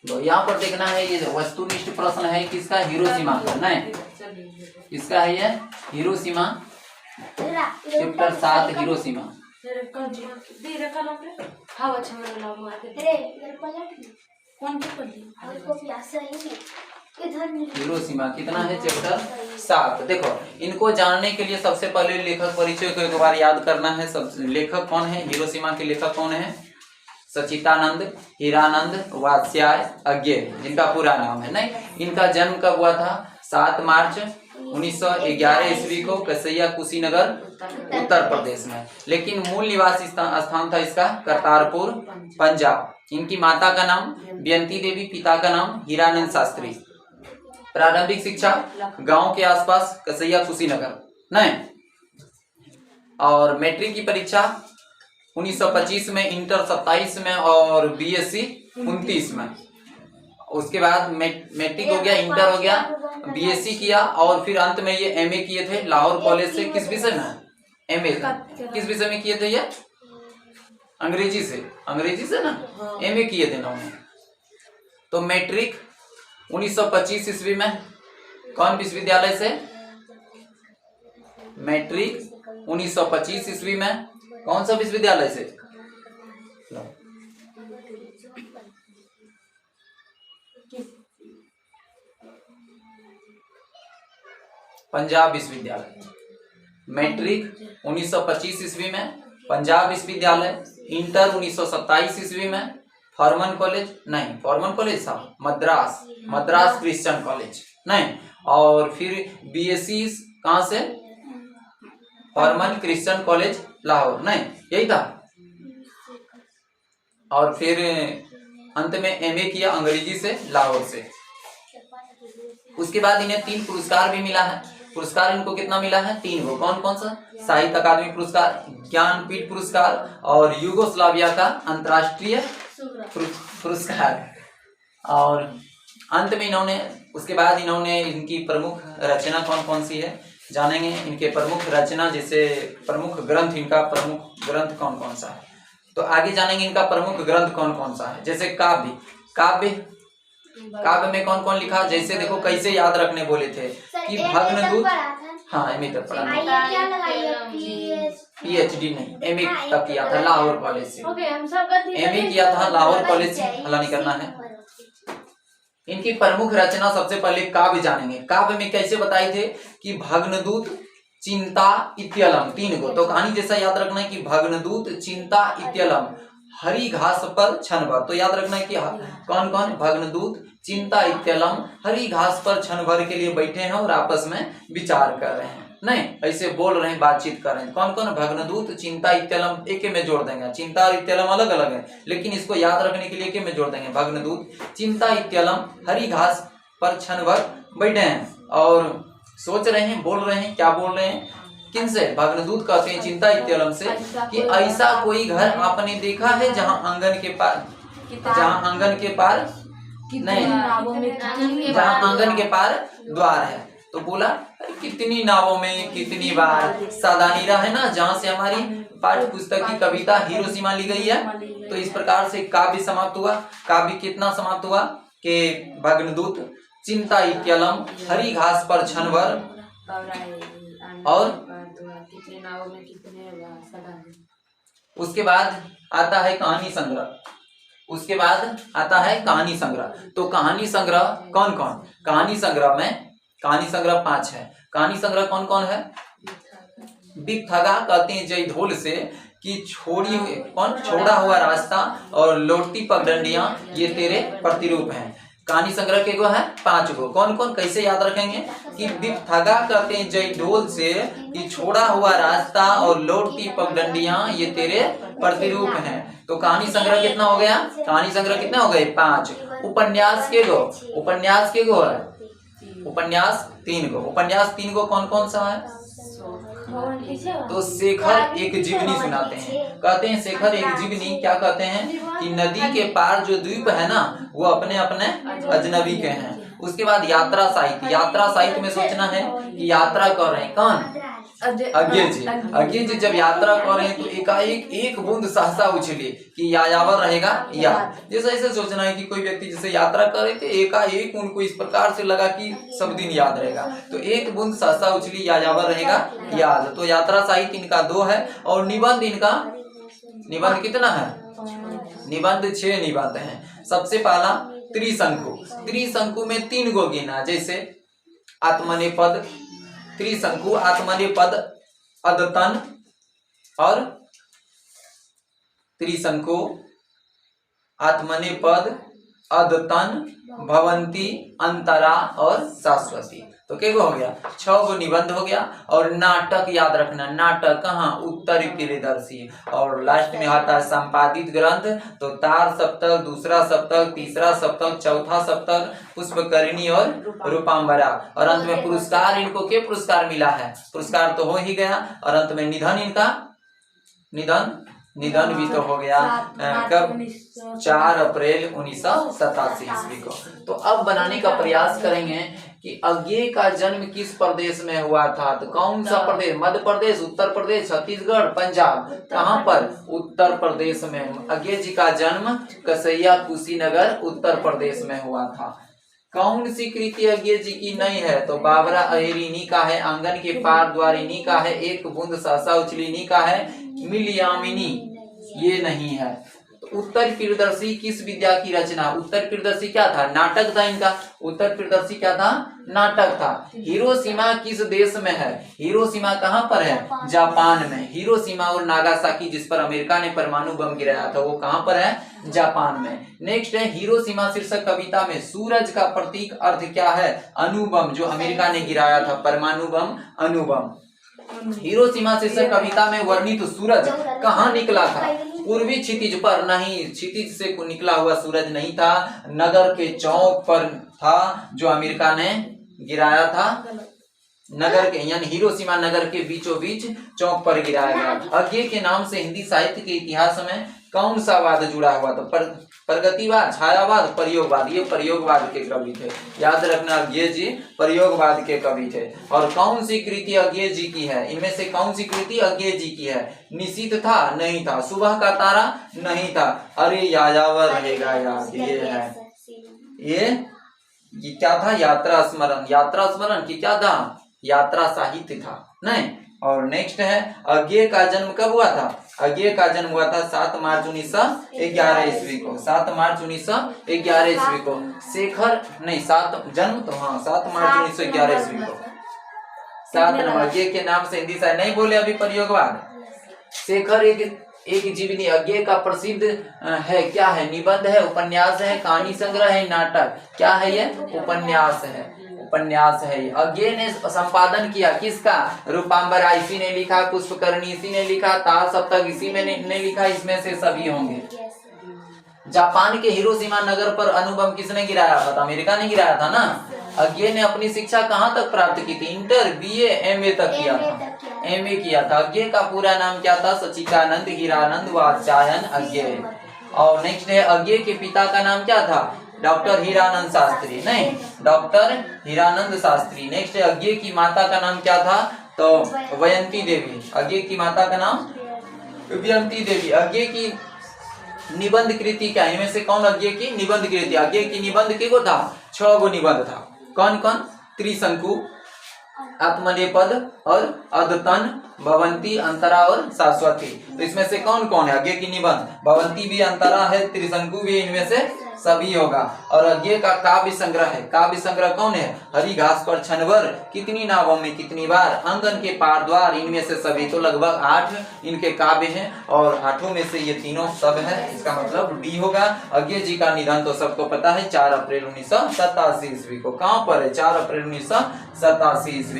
तो यहाँ पर देखना है, ये वस्तुनिष्ठ प्रश्न है किसका, हिरोशिमा का, नहीं किसका है ये, हिरोशिमा, चैप्टर 7 हिरोशिमा। हिरोशिमा कितना है, चैप्टर 7। देखो इनको जानने के लिए सबसे पहले लेखक परिचय को एक बार याद करना है। सब लेखक कौन है, हिरोशिमा के लेखक कौन है, सचिदानंद, हीरानंद, वात्स्याय, अज्ञे, जिनका पूरा नाम है। नहीं, इनका जन्म कब हुआ था, 7 मार्च 1911 ईस्वी को कसैया कुशीनगर उत्तर प्रदेश में। लेकिन मूल निवासी स्थान था इसका करतारपुर पंजाब। इनकी माता का नाम बेयंती देवी, पिता का नाम हीरानंद शास्त्री। प्रारंभिक शिक्षा गांव के आसपास कसैया कुशीनगर, नहीं। और मैट्रिक की परीक्षा 1925 में, इंटर 27 में और बीएससी 29 में। उसके बाद मैट्रिक हो गया, इंटर हो गया, बीएससी किया और फिर अंत में ये एमए किए थे लाहौर कॉलेज से। किस विषय में, एमए किस विषय में किए थे ये, अंग्रेजी से ना, एमए किए थे इन्होंने। तो मैट्रिक 1925 ईस्वी में कौन विश्वविद्यालय से, मैट्रिक 1925 ईस्वी में कौन सा विश्वविद्यालय से, पंजाब विश्वविद्यालय। मैट्रिक 1925 ईस्वी में पंजाब विश्वविद्यालय, इंटर 1927 ईस्वी में फॉर्मन कॉलेज, नहीं फॉर्मन कॉलेज था मद्रास क्रिश्चियन कॉलेज, नहीं। और फिर बीएससी कहाँ से, फॉर्मन क्रिश्चियन कॉलेज लाहौर, नहीं यही था। और फिर अंत में एमए किया अंग्रेजी से लाहौर से। उसके बाद इन्हें 3 पुरस्कार भी मिला है। पुरस्कार इनको कितना मिला है, 3 गो। कौन कौन सा, साहित्य अकादमी पुरस्कार, ज्ञानपीठ पुरस्कार और यूगोस्लाविया का अंतर्राष्ट्रीय पुरस्कार। और अंत में इन्होंने, उसके बाद इन्होंने इनकी प्रमुख रचना कौन कौन सी है जानेंगे। इनके प्रमुख रचना, जैसे प्रमुख ग्रंथ, इनका प्रमुख ग्रंथ कौन कौन सा है, तो आगे जानेंगे इनका प्रमुख ग्रंथ कौन कौन सा है। जैसे काव्य में कौन कौन लिखा, जैसे देखो कैसे याद रखने बोले थे कि भग्नदूत, हाँ एमए तक पढ़ा, पीएचडी नहीं, एमए तक किया था लाहौर कॉलेज से, एमए किया था लाहौर कॉलेज से, हला नहीं करना है। इनकी प्रमुख रचना सबसे पहले काव्य जानेंगे। काव्य में कैसे बताए थे कि भग्नदूत, चिंता, इत्यलम, 3 गो। तो कहानी जैसा याद रखना है कि भग्नदूत, चिंता, इत्यलम, हरी घास पर क्षण भर। तो याद रखना है कि कौन कौन, भग्नदूत, चिंता, इत्यलम हरी घास पर क्षण भर के लिए बैठे हैं और आपस में विचार कर रहे हैं, नहीं ऐसे बोल रहे हैं, बातचीत कर रहे हैं। कौन कौन, भग्नदूत, चिंता, इत्यलम एक में जोड़ देंगे। चिंता और इत्यलम अलग अलग है, लेकिन इसको याद रखने के लिए एक में जोड़ देंगे। भग्नदूत, चिंता, इत्यलम हरी घास पर क्षण भर बैठे हैं और सोच रहे हैं, बोल रहे हैं। क्या बोल रहे हैं, किनसे, भग्नदूत कहते हैं चिंता इत्यलम से कि ऐसा कोई घर आपने देखा है जहाँ आंगन के पार, जहाँ आंगन के पार नहीं, जहाँ आंगन के पार द्वार है। तो बोला कितनी नावों में कितनी बार, सादानीरा है ना, जहाँ से हमारी पाठ्य पुस्तक की कविता हिरोशिमा ली गई है। तो इस प्रकार से काव्य समाप्त हुआ। काव्य कितना समाप्त हुआ कि भग्नदूत, चिंता, इत्यलम हरी घास पर क्षण भर और उसके बाद आता है कहानी संग्रह। उसके बाद आता है कहानी संग्रह। तो कहानी संग्रह कौन कौन, कहानी संग्रह में, कहानी संग्रह 5 है। कहानी संग्रह कौन कौन है, बिपथगा कहते हैं जयधोल से कि छोड़ा हुआ रास्ता और लौटती पगडंडियां ये तेरे प्रतिरूप हैं। कहानी संग्रह के गो है 5 गो। कौन कौन, कैसे याद रखेंगे कि बिपथगा कहते हैं जयढोल से कि छोड़ा हुआ रास्ता और लौटती पगडंडियां ये तेरे प्रतिरूप हैं। तो कहानी संग्रह कितना हो गया, कहानी संग्रह कितने हो गए, 5। उपन्यास के गो, उपन्यास के गो है, उपन्यास 3 गो। उपन्यास 3 गो कौन कौन सा है, तो शेखर एक जीवनी सुनाते हैं। कहते हैं शेखर एक जीवनी, क्या कहते हैं कि नदी के पार जो द्वीप है ना वो अपने अपने अजनबी के हैं उसके बाद यात्रा साहित्य। यात्रा साहित्य में सोचना है कि यात्रा कर रहे हैं कौन? अज्ञे जी जब यात्रा कर रहे हैं तो एकाएक एक बूंद सहसा उछली कि यायावर रहेगा याद। जैसे ऐसे सोचना है कि कोई व्यक्ति जैसे यात्रा कर रहे थे, एकाएक उनको इस प्रकार से लगा कि सब दिन याद रहेगा, तो एक बूंद सहसा उछली यायावर रहेगा याद। तो यात्रा साहित्य इनका 2 है। और निबंध इनका, निबंध कितना है? निबंध 6 निबंध हैं। सबसे पहला त्रिशंकु। त्रिशंकु में 3 गो गिना, जैसे आत्मनेपद, त्रिशंकु, आत्मनेपद, अदतन और त्रिशंकु, आत्मनेपद, अदतन, भवंती, अंतरा और शाश्वती। तो क्या हो गया? 6 गो निबंध हो गया। और नाटक याद रखना, नाटक कहाँ? उत्तर प्रियदर्शी। और लास्ट में आता है संपादित ग्रंथ, तो तार सप्तक, दूसरा सप्तक, तीसरा सप्तक, चौथा सप्तक, पुष्पकर्णी और रूपांबरा। और अंत में पुरस्कार, इनको क्या पुरस्कार मिला है? पुरस्कार तो हो ही गया। और अंत में निधन, इनका निधन भी तो हो गया कब? 4 अप्रैल 1987 ईस्वी को। तो अब बनाने का प्रयास करेंगे कि अज्ञे का जन्म किस प्रदेश में हुआ था। तो कौन सा प्रदेश? मध्य प्रदेश, उत्तर प्रदेश, छत्तीसगढ़, पंजाब। कहाँ पर? उत्तर प्रदेश में। अज्ञे जी का जन्म कसैया कुशीनगर उत्तर प्रदेश में हुआ था। कौन सी कृति अज्ञे जी की नहीं है? तो बाबरा अहिरीनी का है, आंगन के पार द्वारिनी का है, एक बूंद सहसा उछलिनी का है, मिलयामिनी ये नहीं है। तो उत्तर प्रियदर्शी किस विद्या की रचना? उत्तर प्रियदर्शी क्या था? नाटक था इनका। उत्तर प्रियदर्शी क्या था? नाटक था। हिरोशिमा किस देश में है? हिरोशिमा कहाँ पर है? जापान में। हिरोशिमा और नागासाकी जिस पर अमेरिका ने परमाणु बम गिराया था, वो कहाँ पर है? जापान में। नेक्स्ट है हिरोशिमा शीर्षक कविता में सूरज का प्रतीक अर्थ क्या है? अणुबम, जो अमेरिका ने गिराया था परमाणु बम, अणुबम। हिरोशिमा शीर्षक कविता में वर्णित सूरज कहाँ निकला था? पूर्वी क्षितिज पर नहीं, क्षितिज से निकला हुआ सूरज नहीं था, नगर के चौक पर था जो अमेरिका ने गिराया था। नगर के यानी हिरोशिमा नगर के बीचों बीच चौक पर गिराया गया। अज्ञे के नाम से हिंदी साहित्य के इतिहास में कौन सा वाद जुड़ा हुआ? तो प्रगतिवाद, छायावाद, प्रयोगवाद। ये प्रयोगवाद के कवि थे, याद रखना। अज्ञे जी प्रयोगवाद के कवि थे। और कौन सी कृति अज्ञे जी की है? इनमें से कौन सी कृति अज्ञे जी की है? निशीथ था? नहीं था। सुबह का तारा? नहीं था। अरे यायावर रहेगा याद, ये है। ये क्या था? यात्रा स्मरण। यात्रा स्मरण की क्या था? यात्रा साहित्य था, नहीं। और नेक्स्ट है अज्ञे का जन्म कब हुआ था? अज्ञे का जन्म हुआ था 7 मार्च 1911 ईस्वी को। 7 मार्च 1911 ईस्वी को। शेखर नहीं, 7 जन्म तो हाँ 7 मार्च 1911 ईस्वी को। 7 नंबर। अज्ञे के नाम से हिंदी साहित्य नहीं बोले अभी प्रयोगवाद। शेखर एक जीवनी। अज्ञे का प्रसिद्ध है क्या है? निबंध है, उपन्यास है, कहानी संग्रह है, नाटक। क्या है ये? उपन्यास है, उपन्यास है। अज्ञे ने संपादन किया किसका? रूपांबरा इसी ने लिखा, पुष्पकर्णी इसी ने लिखा, तार सप्तक इसी में ने लिखा। इसमें से सभी होंगे। जापान के हिरोशिमा नगर पर अणुबम किसने गिराया था? अमेरिका ने गिराया था ना। अज्ञे ने अपनी शिक्षा कहाँ तक प्राप्त की थी? इंटर, बीए, एमए तक किया था। एमए किया था। अज्ञे का पूरा नाम क्या था? सचिदानंद हीरानंद वात्स्यायन अज्ञे। और नेक्स्ट है अज्ञे के पिता का नाम क्या था? डॉक्टर हीरानंद शास्त्री, नहीं, डॉक्टर हीरानंद शास्त्री। नेक्स्ट है अज्ञे की माता का नाम क्या था? तो वयंती देवी। अज्ञे की माता का नाम वयंती देवी। अज्ञे की निबंध कृति क्या? इनमें से कौन अज्ञे की निबंध कृति? अज्ञे की निबंध के को था? 6 गो निबंध था। कौन कौन? त्रिशंकु, आत्मनेपद और अदतन, भवंती, अंतरा और शाश्वती। तो इसमें से कौन कौन है अज्ञे की निबंध? भवंती भी, अंतरा है, त्रिशंकु भी, इनमें से सभी होगा। और अज्ञे का काव्य संग्रह है। काव्य संग्रह कौन है? हरी घास पर छनवर, कितनी नावों में कितनी बार, आंगन के पार द्वार, इनमें से सभी। तो लगभग 8 इनके काव्य हैं और 8 में से ये तीनों सब है। इसका मतलब डी होगा। अज्ञे जी का निधन तो सबको पता है 4 अप्रैल 1987 ईस्वी को। कहाँ पर है? 4 अप्रैल 1987 ईस्वी।